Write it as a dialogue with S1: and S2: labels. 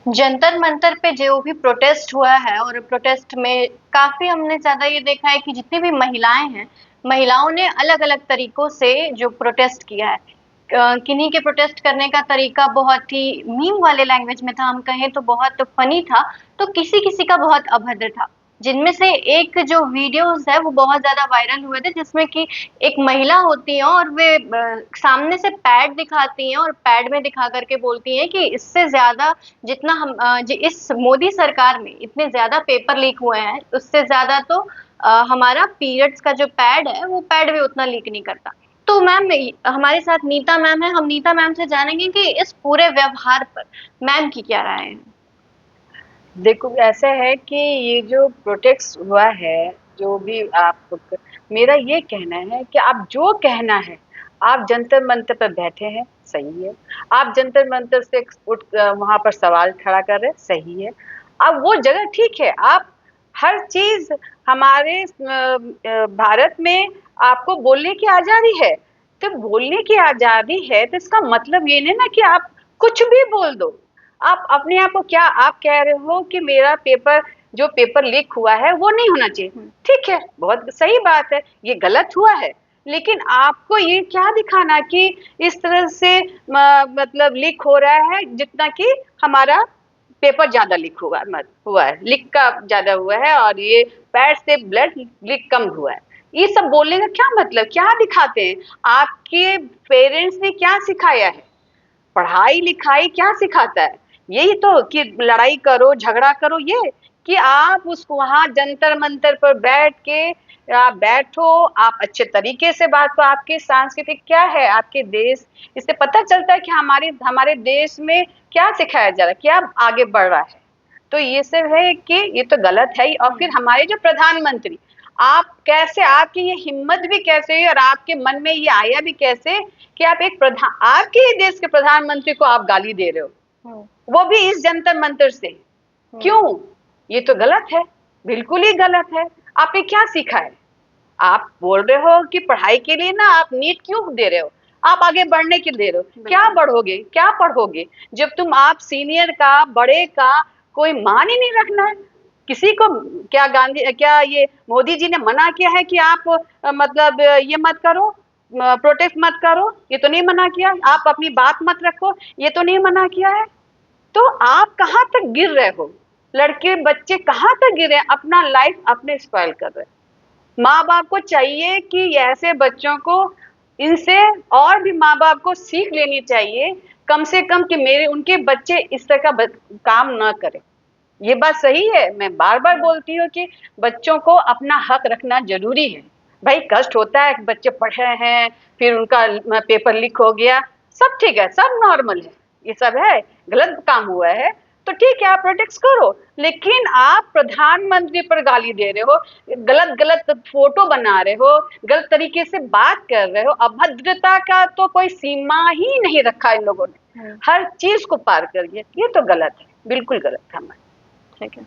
S1: जंतर मंतर पे जो भी प्रोटेस्ट हुआ है और प्रोटेस्ट में काफी हमने ज्यादा ये देखा है कि जितनी भी महिलाएं हैं, महिलाओं ने अलग अलग तरीकों से जो प्रोटेस्ट किया है। किन्हीं के प्रोटेस्ट करने का तरीका बहुत ही मीम वाले लैंग्वेज में था, हम कहें तो बहुत फनी था, तो किसी किसी का बहुत अभद्र था। जिनमें से एक जो वीडियोस है वो बहुत ज्यादा वायरल हुए थे, जिसमें कि एक महिला होती है और वे सामने से पैड दिखाती हैं और पैड में दिखा करके बोलती हैं कि इससे ज्यादा जितना हम इस मोदी सरकार में इतने ज्यादा पेपर लीक हुए हैं, उससे ज्यादा तो हमारा पीरियड्स का जो पैड है वो पैड भी उतना लीक नहीं करता। तो मैम हमारे साथ नीता मैम है, हम नीता मैम से जानेंगे कि इस पूरे व्यवहार पर मैम की क्या राय है।
S2: देखो, ऐसा है कि ये जो प्रोटेस्ट हुआ है, जो भी आप, मेरा ये कहना है कि आप जो कहना है, आप जंतर मंतर पर बैठे हैं, सही है। आप जंतर मंतर से उठ वहां पर सवाल खड़ा कर रहे हैं, सही है। अब वो जगह ठीक है, आप हर चीज, हमारे भारत में आपको बोलने की आजादी है। तो बोलने की आजादी है तो इसका मतलब ये नहीं ना कि आप कुछ भी बोल दो। आप अपने आप को क्या आप कह रहे हो कि मेरा पेपर, जो पेपर लीक हुआ है वो नहीं होना चाहिए। ठीक है, बहुत सही बात है, ये गलत हुआ है। लेकिन आपको ये क्या दिखाना कि इस तरह से मतलब लीक हो रहा है जितना कि हमारा पेपर ज्यादा लीक हुआ है, लीक का ज्यादा हुआ है, और ये पैर से ब्लड लीक कम हुआ है। ये सब बोलने का क्या मतलब, क्या दिखाते हैं? आपके पेरेंट्स ने क्या सिखाया है? पढ़ाई लिखाई क्या सिखाता है? यही तो कि लड़ाई करो, झगड़ा करो, ये कि आप उसको वहां जंतर मंतर पर बैठ के आप बैठो, आप अच्छे तरीके से बात करो। आपके सांस्कृतिक क्या है, आपके देश, इससे पता चलता है कि हमारे हमारे देश में क्या सिखाया जा रहा है, क्या आगे बढ़ रहा है। तो ये सब है कि ये तो गलत है ही। और फिर हमारे जो प्रधानमंत्री, आप कैसे, आपकी ये हिम्मत भी कैसे हुई और आपके मन में ये आया भी कैसे कि आप एक प्रधान, आपके ही देश के प्रधानमंत्री को आप गाली दे रहे हो, वो भी इस जंतर मंतर से? क्यों? ये तो गलत है, बिल्कुल ही गलत है। आपने क्या सीखा है? आप बोल रहे हो कि पढ़ाई के लिए ना आप नीट क्यों दे रहे हो, आप आगे बढ़ने के दे रहे हो, क्या बढ़ोगे, क्या पढ़ोगे जब तुम, आप सीनियर का, बड़े का कोई मान ही नहीं रखना है किसी को? क्या गांधी, क्या ये मोदी जी ने मना किया है कि आप मतलब ये मत करो, प्रोटेस्ट मत करो? ये तो नहीं मना किया। आप अपनी बात मत रखो, ये तो नहीं मना किया है। तो आप कहाँ तक गिर रहे हो? लड़के बच्चे कहाँ तक गिर रहे हैं, अपना लाइफ अपने स्पॉइल कर रहे हैं। माँ बाप को चाहिए कि ऐसे बच्चों को, इनसे और भी माँ बाप को सीख लेनी चाहिए कम से कम कि मेरे उनके बच्चे इस तरह का काम ना करें। ये बात सही है, मैं बार बार बोलती हूँ कि बच्चों को अपना हक रखना जरूरी है। भाई कष्ट होता है, बच्चे पढ़ रहे हैं, फिर उनका पेपर लीक हो गया, सब ठीक है, सब नॉर्मल है, ये सब है, गलत काम हुआ है तो ठीक है, आप प्रोटेस्ट करो। लेकिन आप प्रधानमंत्री पर गाली दे रहे हो, गलत गलत फोटो बना रहे हो, गलत तरीके से बात कर रहे हो, अभद्रता का तो कोई सीमा ही नहीं रखा इन लोगों ने, हर चीज को पार कर गया। ये तो गलत है, बिल्कुल गलत है हमारा।
S1: ठीक है।